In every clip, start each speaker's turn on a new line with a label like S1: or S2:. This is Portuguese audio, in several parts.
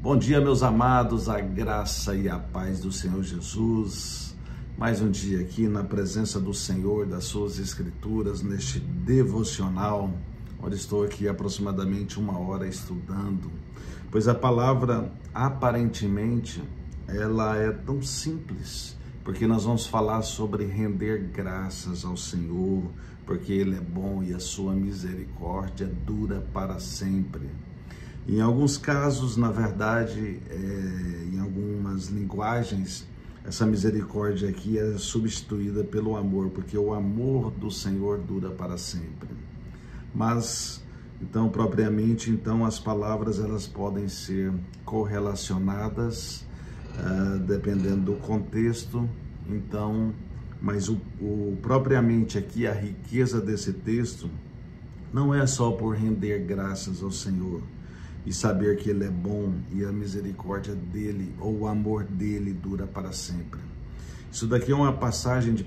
S1: Bom dia, meus amados, a graça e a paz do Senhor Jesus. Mais um dia aqui na presença do Senhor, das suas escrituras, neste devocional, onde estou aqui aproximadamente 1 hora estudando, pois a palavra, aparentemente, ela é tão simples, porque nós vamos falar sobre render graças ao Senhor, porque Ele é bom e a sua misericórdia dura para sempre. Em alguns casos, na verdade, em algumas linguagens, essa misericórdia aqui é substituída pelo amor, porque o amor do Senhor dura para sempre. Mas, então, propriamente, então, as palavras elas podem ser correlacionadas, dependendo do contexto. Então, mas propriamente aqui a riqueza desse texto não é só por render graças ao Senhor e saber que Ele é bom e a misericórdia dEle ou o amor dEle dura para sempre. Isso daqui é uma passagem de 1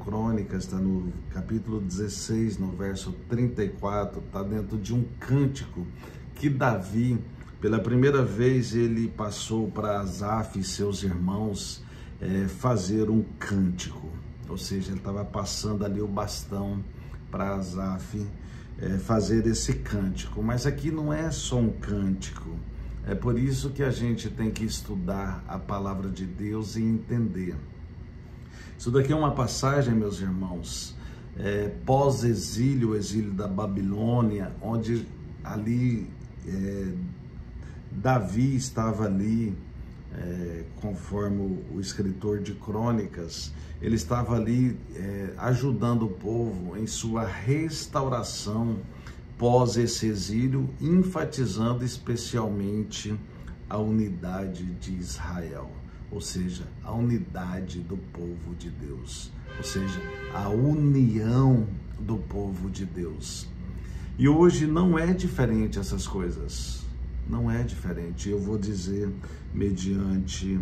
S1: Crônicas, está no capítulo 16, no verso 34, está dentro de um cântico que Davi, pela primeira vez, ele passou para Asaf e seus irmãos fazer um cântico, ou seja, ele estava passando ali o bastão para Asaf fazer esse cântico. Mas aqui não é só um cântico, é por isso que a gente tem que estudar a palavra de Deus e entender. Isso daqui é uma passagem, meus irmãos, pós-exílio, o exílio da Babilônia, onde ali Davi estava ali, conforme o escritor de Crônicas, ele estava ali ajudando o povo em sua restauração pós esse exílio, enfatizando especialmente a unidade de Israel, ou seja, a unidade do povo de Deus, ou seja, a união do povo de Deus. E hoje não é diferente essas coisas, não é diferente. Eu vou dizer mediante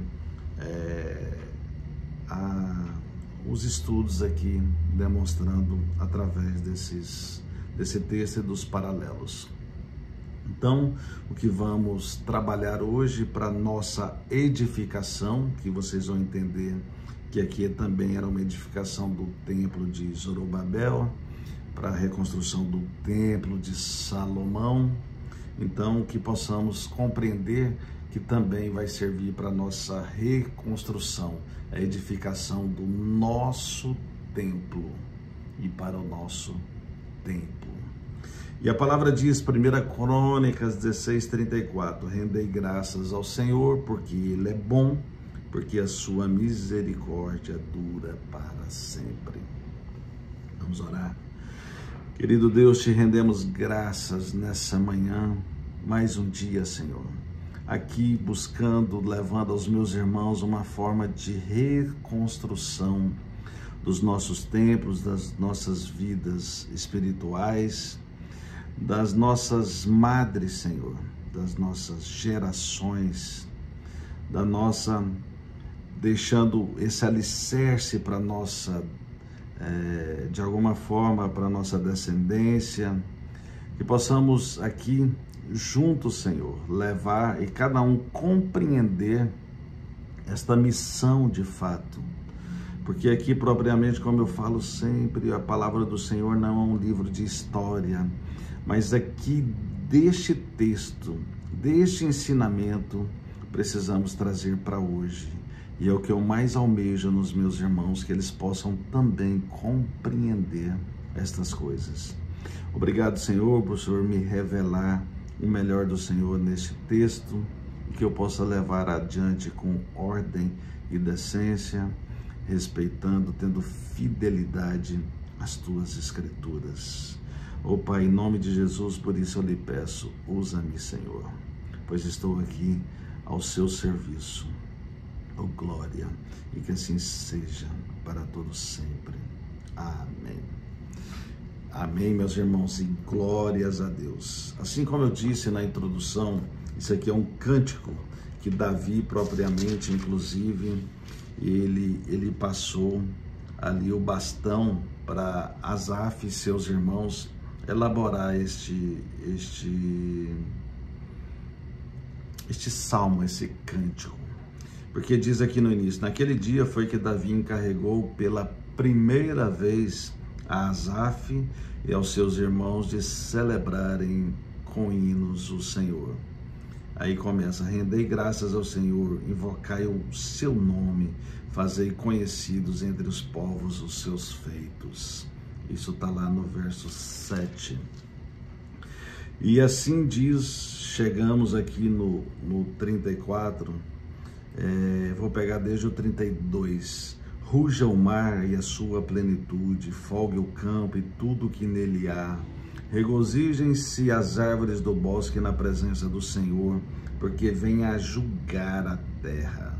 S1: os estudos aqui, demonstrando através desse texto e dos paralelos. Então, o que vamos trabalhar hoje para nossa edificação, que vocês vão entender que aqui também era uma edificação do templo de Zorobabel, para a reconstrução do templo de Salomão. Então, que possamos compreender que também vai servir para a nossa reconstrução, a edificação do nosso templo e para o nosso templo. E a palavra diz, 1 Crônicas 16:34, rendei graças ao Senhor, porque Ele é bom, porque a sua misericórdia dura para sempre. Vamos orar. Querido Deus, te rendemos graças nessa manhã, mais um dia, Senhor. Aqui buscando, levando aos meus irmãos uma forma de reconstrução dos nossos templos, das nossas vidas espirituais, das nossas madres, Senhor, das nossas gerações, da nossa, deixando esse alicerce para nossa, de alguma forma, para nossa descendência, que possamos aqui juntos, Senhor, levar e cada um compreender esta missão de fato, porque aqui propriamente, como eu falo sempre, a palavra do Senhor não é um livro de história, mas aqui deste texto, deste ensinamento, precisamos trazer para hoje, e é o que eu mais almejo nos meus irmãos, que eles possam também compreender estas coisas. Obrigado, Senhor, por o Senhor me revelar o melhor do Senhor neste texto, e que eu possa levar adiante com ordem e decência, respeitando, tendo fidelidade às tuas escrituras. Ó Pai, em nome de Jesus, por isso eu lhe peço, usa-me, Senhor, pois estou aqui ao seu serviço. Ó glória, e que assim seja para todos sempre. Amém. Amém, meus irmãos, e glórias a Deus. Assim como eu disse na introdução, isso aqui é um cântico que Davi propriamente, inclusive, ele passou ali o bastão para Asaf e seus irmãos elaborar este salmo, esse cântico. Porque diz aqui no início: naquele dia foi que Davi encarregou pela primeira vez a Asaf e aos seus irmãos de celebrarem com hinos o Senhor. Aí começa: rendei graças ao Senhor, invocai o seu nome, fazei conhecidos entre os povos os seus feitos. Isso está lá no verso 7. E assim diz, chegamos aqui no 34, vou pegar desde o 32. Ruja o mar e a sua plenitude, folgue o campo e tudo que nele há. Regozijem-se as árvores do bosque na presença do Senhor, porque vem a julgar a terra.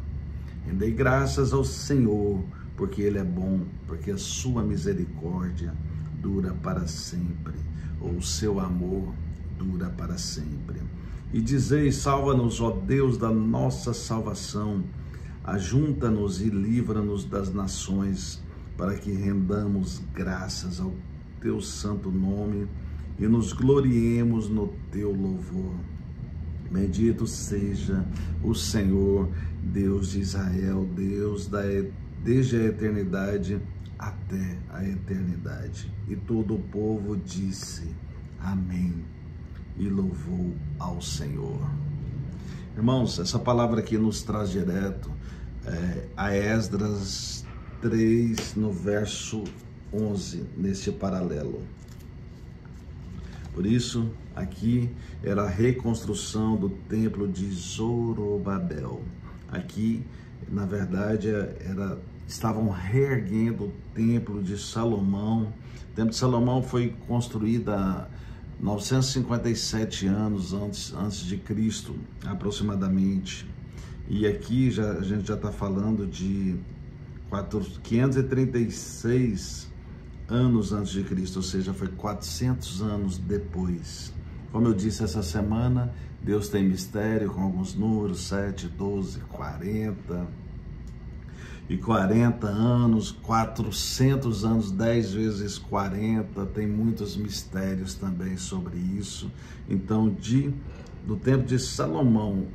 S1: Rendei graças ao Senhor, porque Ele é bom, porque a sua misericórdia dura para sempre, ou o seu amor dura para sempre. E dizei: salva-nos, ó Deus da nossa salvação, ajunta-nos e livra-nos das nações, para que rendamos graças ao teu santo nome e nos gloriemos no teu louvor. Bendito seja o Senhor, Deus de Israel, Deus desde a eternidade até a eternidade. E todo o povo disse: amém, e louvou ao Senhor. Irmãos, essa palavra aqui nos traz direto a Esdras 3, no verso 11, nesse paralelo. Por isso, aqui era a reconstrução do templo de Zorobabel. Aqui, na verdade, estavam reerguendo o templo de Salomão. O templo de Salomão foi construído há 957 anos antes de Cristo, aproximadamente. E aqui a gente já está falando de 536 anos antes de Cristo, ou seja, foi 400 anos depois. Como eu disse essa semana, Deus tem mistério com alguns números: 7, 12, 40 e 40 anos, 400 anos, 10 vezes 40, tem muitos mistérios também sobre isso. Então, do tempo de Salomão,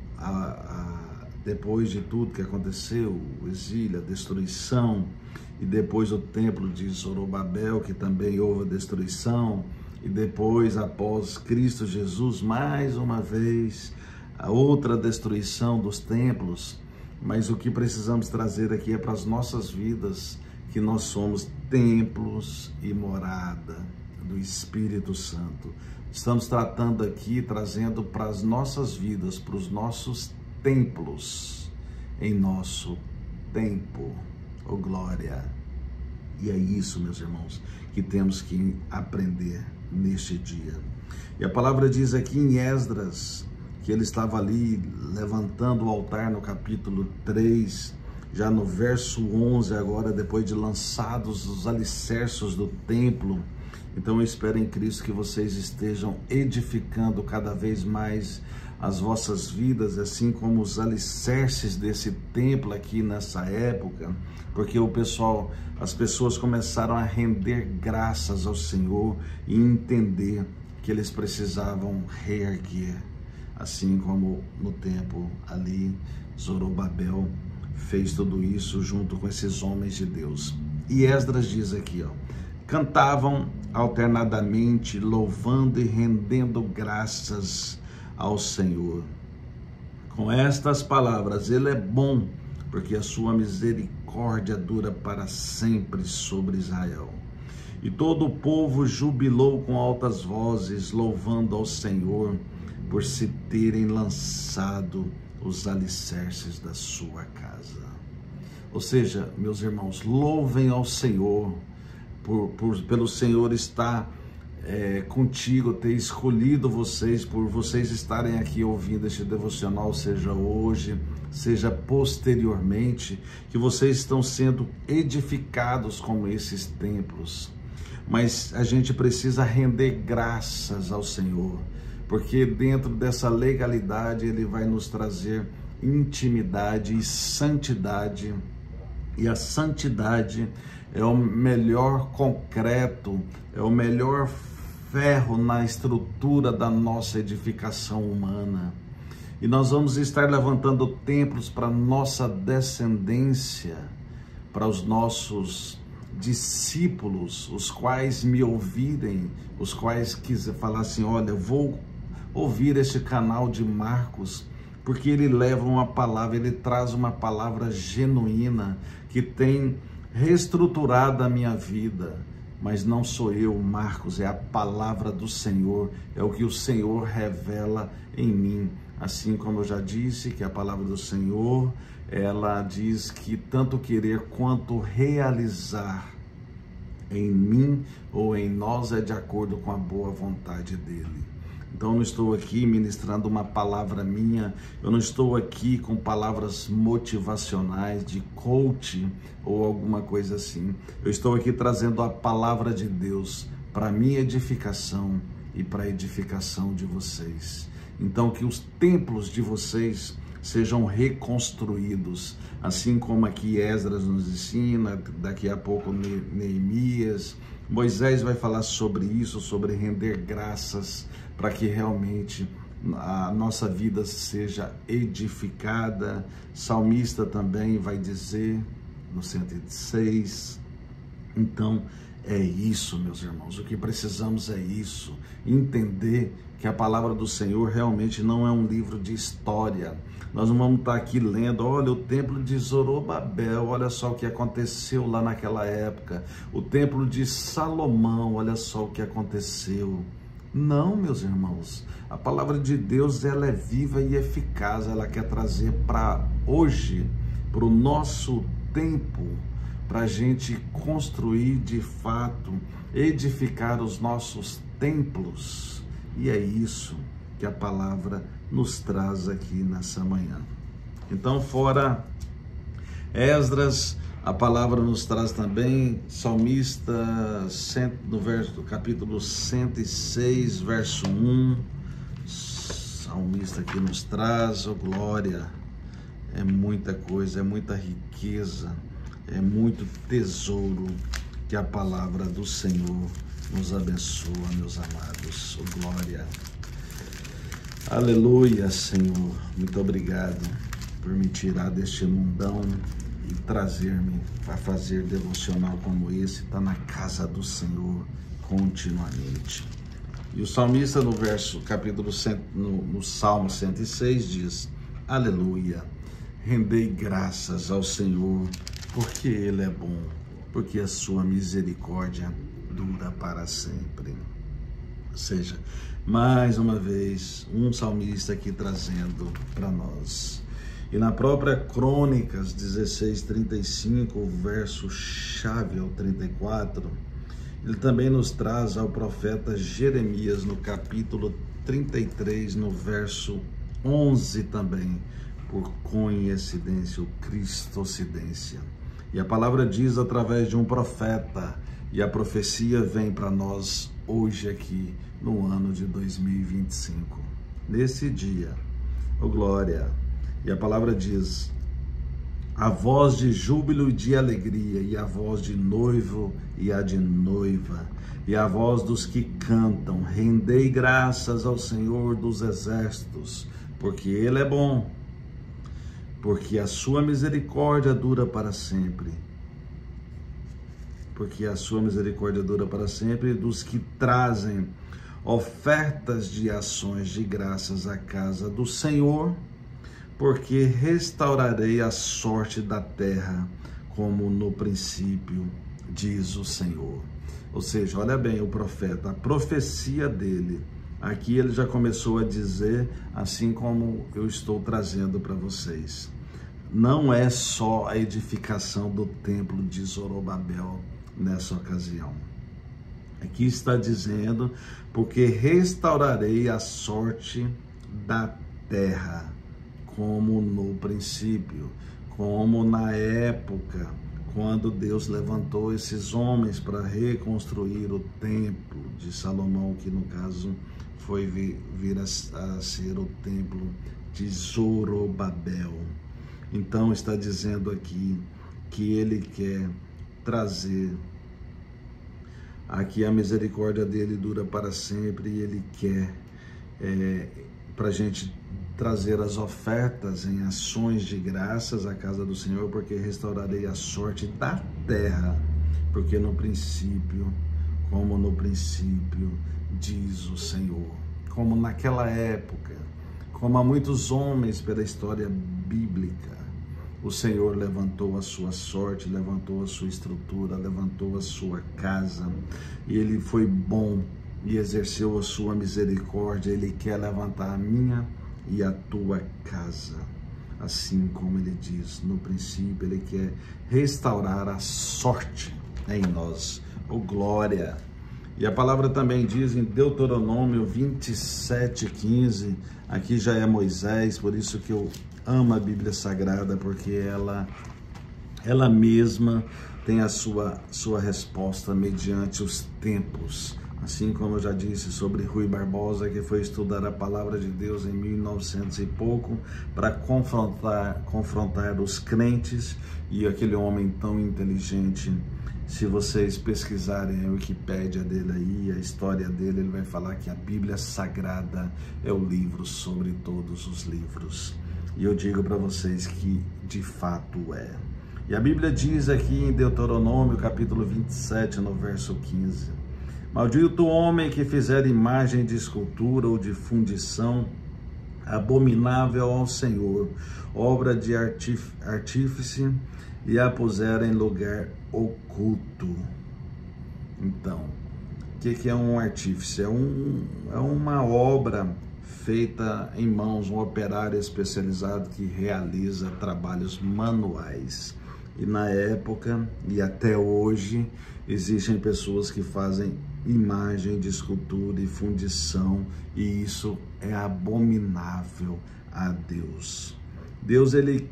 S1: depois de tudo que aconteceu, o exílio, a destruição, e depois o templo de Zorobabel, que também houve a destruição, e depois, após Cristo Jesus, mais uma vez, a outra destruição dos templos. Mas o que precisamos trazer aqui é para as nossas vidas, que nós somos templos e morada do Espírito Santo. Estamos tratando aqui, trazendo para as nossas vidas, para os nossos templos, em nosso tempo. Oh, glória! E é isso, meus irmãos, que temos que aprender neste dia. E a palavra diz aqui em Esdras, que ele estava ali levantando o altar no capítulo 3, já no verso 11 agora, depois de lançados os alicerces do templo. Então eu espero em Cristo que vocês estejam edificando cada vez mais as vossas vidas, assim como os alicerces desse templo aqui nessa época, porque as pessoas começaram a render graças ao Senhor e entender que eles precisavam reerguer, assim como no tempo ali Zorobabel fez tudo isso junto com esses homens de Deus. E Esdras diz aqui, cantavam alternadamente, louvando e rendendo graças ao Senhor. Com estas palavras: Ele é bom, porque a sua misericórdia dura para sempre sobre Israel. E todo o povo jubilou com altas vozes, louvando ao Senhor, por se terem lançado os alicerces da sua casa. Ou seja, meus irmãos, louvem ao Senhor, pelo Senhor estar contigo, ter escolhido vocês, por vocês estarem aqui ouvindo este devocional, seja hoje, seja posteriormente, que vocês estão sendo edificados como esses templos. Mas a gente precisa render graças ao Senhor, porque dentro dessa legalidade Ele vai nos trazer intimidade e santidade, e a santidade é o melhor concreto, é o melhor ferro na estrutura da nossa edificação humana. e nós vamos estar levantando templos para nossa descendência, para os nossos discípulos, os quais me ouvirem, os quais quiser falar assim, olha, eu vou ouvir este canal de Marcos, porque ele leva uma palavra, ele traz uma palavra genuína, que tem reestruturado a minha vida. Mas não sou eu, Marcos, é a palavra do Senhor, é o que o Senhor revela em mim. Assim como eu já disse que a palavra do Senhor, ela diz que tanto querer quanto realizar em mim ou em nós é de acordo com a boa vontade dele. Então eu não estou aqui ministrando uma palavra minha, eu não estou aqui com palavras motivacionais de coach ou alguma coisa assim. Eu estou aqui trazendo a palavra de Deus para minha edificação e para a edificação de vocês. Então que os templos de vocês sejam reconstruídos, assim como aqui Esdras nos ensina, daqui a pouco Neemias, Moisés vai falar sobre isso, sobre render graças, para que realmente a nossa vida seja edificada. Salmista também vai dizer no 106. Então é isso, meus irmãos, o que precisamos é isso, entender que a palavra do Senhor realmente não é um livro de história. Nós não vamos estar aqui lendo, olha, o templo de Zorobabel, olha só o que aconteceu lá naquela época, o templo de Salomão, olha só o que aconteceu. Não, meus irmãos, a palavra de Deus, ela é viva e eficaz, ela quer trazer para hoje, para o nosso tempo, para a gente construir de fato, edificar os nossos templos. E é isso que a palavra nos traz aqui nessa manhã. Então, fora Esdras, a palavra nos traz também Salmista, no capítulo 106, verso 1. Salmista aqui nos traz, oh glória, é muita coisa, é muita riqueza, é muito tesouro que a palavra do Senhor nos abençoa, meus amados. Oh glória. Aleluia, Senhor. Muito obrigado por me tirar deste mundão e trazer-me para fazer devocional como esse, está na casa do Senhor continuamente. E o salmista no Salmo 106 diz, aleluia, rendei graças ao Senhor, porque Ele é bom, porque a sua misericórdia dura para sempre. Ou seja, mais uma vez, um salmista aqui trazendo para nós. E na própria Crônicas 16:35, o verso chave ao 34, ele também nos traz ao profeta Jeremias no capítulo 33, no verso 11 também, por coincidência ou cristocidência. E a palavra diz através de um profeta, e a profecia vem para nós hoje aqui no ano de 2025. Nesse dia, oh glória, e a palavra diz, a voz de júbilo e de alegria, e a voz de noivo e a de noiva, e a voz dos que cantam, rendei graças ao Senhor dos exércitos, porque Ele é bom, porque a sua misericórdia dura para sempre. Porque a sua misericórdia dura para sempre, dos que trazem ofertas de ações de graças à casa do Senhor, porque restaurarei a sorte da terra, como no princípio, diz o Senhor. Ou seja, olha bem o profeta, a profecia dele, aqui ele já começou a dizer, assim como eu estou trazendo para vocês. Não é só a edificação do templo de Zorobabel nessa ocasião. Aqui está dizendo, porque restaurarei a sorte da terra, como no princípio, como na época, quando Deus levantou esses homens para reconstruir o templo de Salomão, que no caso foi vir a ser o templo de Zorobabel. Então está dizendo aqui que ele quer trazer, aqui a misericórdia dele dura para sempre, e ele quer para a gente trazer as ofertas em ações de graças à casa do Senhor, porque restaurarei a sorte da terra, porque no princípio, como no princípio, diz o Senhor. Como naquela época, como há muitos homens pela história bíblica, o Senhor levantou a sua sorte, levantou a sua estrutura, levantou a sua casa, e Ele foi bom e exerceu a sua misericórdia. Ele quer levantar a minha e a tua casa, assim como Ele diz no princípio. Ele quer restaurar a sorte em nós. Oh, glória! E a palavra também diz em Deuteronômio 27:15, aqui já é Moisés, por isso que eu amo a Bíblia Sagrada, porque ela mesma tem a sua resposta mediante os tempos. Assim como eu já disse sobre Rui Barbosa, que foi estudar a palavra de Deus em 1900 e pouco, para confrontar os crentes, e aquele homem tão inteligente, se vocês pesquisarem a Wikipédia dele aí, a história dele, ele vai falar que a Bíblia Sagrada é o livro sobre todos os livros. E eu digo para vocês que de fato é. E a Bíblia diz aqui em Deuteronômio capítulo 27, no verso 15: maldito o homem que fizer imagem de escultura ou de fundição abominável ao Senhor, obra de artífice, e a puser em lugar oculto. Então, o que é um artífice? É uma obra feita em mãos, um operário especializado que realiza trabalhos manuais. E na época e até hoje existem pessoas que fazem imagem de escultura e fundição, e isso é abominável a Deus. Deus, Ele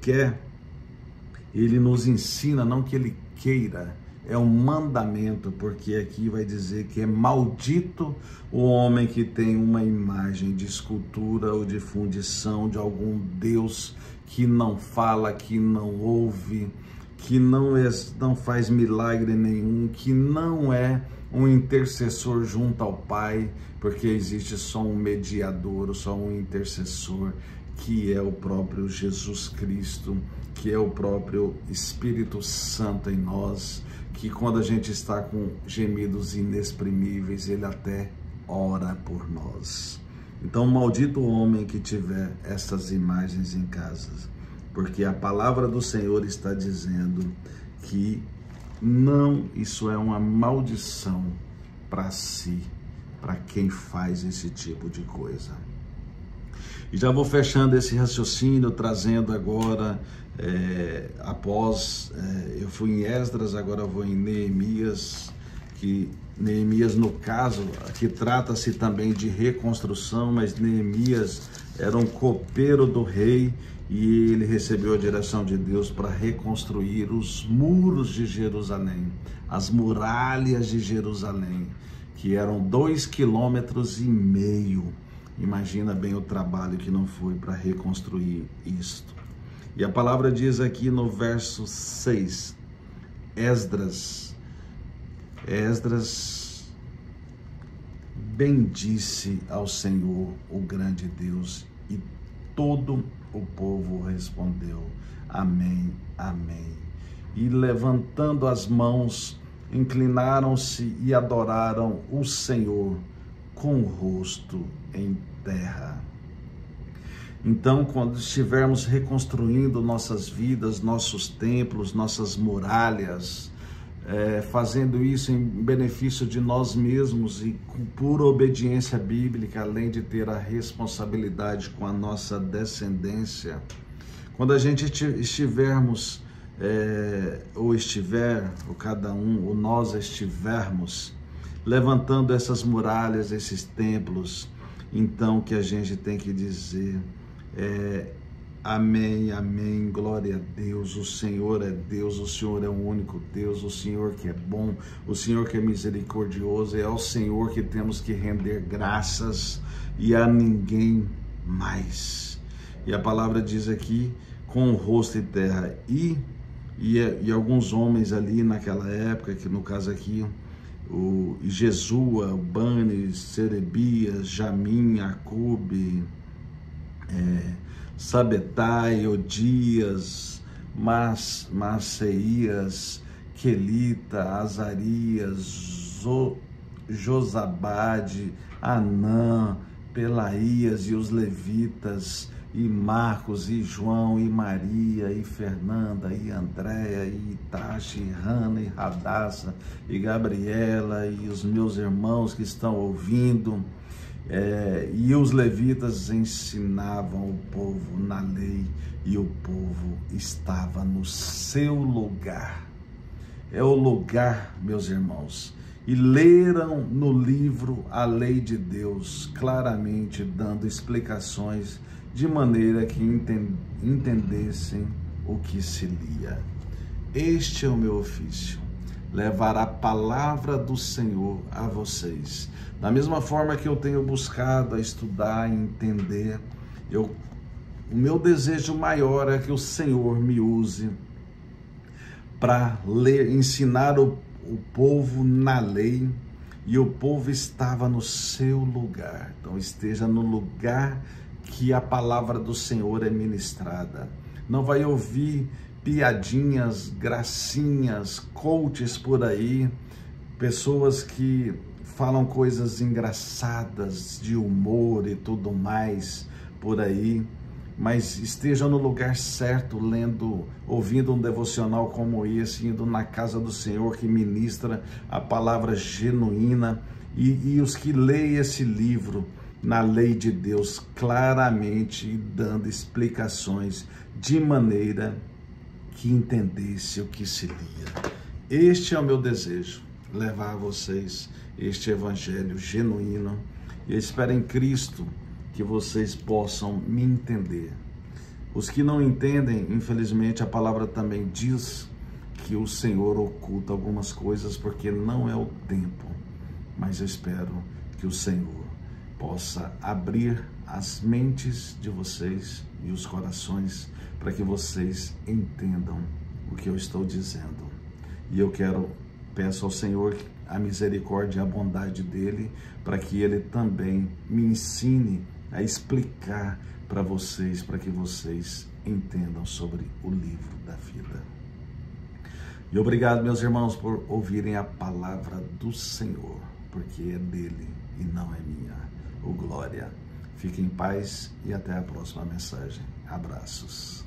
S1: nos ensina, não que Ele queira, é um mandamento, porque aqui vai dizer que é maldito o homem que tem uma imagem de escultura ou de fundição de algum Deus que não fala, que não ouve, que não faz milagre nenhum, que não é um intercessor junto ao Pai, porque existe só um mediador, só um intercessor, que é o próprio Jesus Cristo, que é o próprio Espírito Santo em nós, que quando a gente está com gemidos inexprimíveis, Ele até ora por nós. Então, maldito o homem que tiver essas imagens em casa, porque a palavra do Senhor está dizendo que não, isso é uma maldição para si, para quem faz esse tipo de coisa. E já vou fechando esse raciocínio, trazendo agora, eu fui em Esdras, agora eu vou em Neemias, que Neemias, no caso, aqui trata-se também de reconstrução, mas Neemias era um copeiro do rei, e ele recebeu a direção de Deus para reconstruir os muros de Jerusalém, as muralhas de Jerusalém, que eram 2,5 quilômetros. Imagina bem o trabalho que não foi para reconstruir isto. E a palavra diz aqui no verso 6, Esdras bendisse ao Senhor, o grande Deus, e todo o povo respondeu: amém, amém. E levantando as mãos, inclinaram-se e adoraram o Senhor com o rosto em terra. Então, quando estivermos reconstruindo nossas vidas, nossos templos, nossas muralhas, fazendo isso em benefício de nós mesmos e com pura obediência bíblica, além de ter a responsabilidade com a nossa descendência, quando a gente estivermos, ou cada um, ou nós estivermos levantando essas muralhas, esses templos, então que a gente tem que dizer, amém, amém, glória a Deus, o Senhor é Deus, o Senhor é o único Deus, o Senhor que é bom, o Senhor que é misericordioso, é ao Senhor que temos que render graças e a ninguém mais. E a palavra diz aqui, com o rosto em terra, e alguns homens ali naquela época, que no caso aqui, o Jesua, o Bani, Serebias, Jamim, Acube, Sabetai, Odias, Maceias, Quelita, Azarias, Josabade, Anã, Pelaías e os levitas, e Marcos, e João, e Maria, e Fernanda, e Andréia, e Itachi, e Rana, e Radassa, e Gabriela, e os meus irmãos que estão ouvindo. E os levitas ensinavam o povo na lei, e o povo estava no seu lugar. É o lugar, meus irmãos. E leram no livro a lei de Deus, claramente dando explicações de maneira que entendessem o que se lia. Este é o meu ofício, levar a palavra do Senhor a vocês. Da mesma forma que eu tenho buscado a estudar e entender, o meu desejo maior é que o Senhor me use para ensinar o povo na lei, e o povo estava no seu lugar. Então esteja no lugar que a palavra do Senhor é ministrada. Não vai ouvir piadinhas, gracinhas, coaches por aí, pessoas que falam coisas engraçadas, de humor e tudo mais por aí, mas esteja no lugar certo, ouvindo um devocional como esse, indo na casa do Senhor que ministra a palavra genuína, e os que leem esse livro na lei de Deus claramente, dando explicações de maneira que entendesse o que se lia. Este é o meu desejo, levar a vocês este evangelho genuíno, e eu espero em Cristo que vocês possam me entender. Os que não entendem, infelizmente, a palavra também diz que o Senhor oculta algumas coisas porque não é o tempo, mas eu espero que o Senhor possa abrir as mentes de vocês e os corações para que vocês entendam o que eu estou dizendo. E eu peço ao Senhor a misericórdia e a bondade dele, para que ele também me ensine a explicar para vocês, para que vocês entendam sobre o livro da vida. E obrigado, meus irmãos, por ouvirem a palavra do Senhor, porque é dele e não é minha. Glória. Fiquem em paz e até a próxima mensagem. Abraços.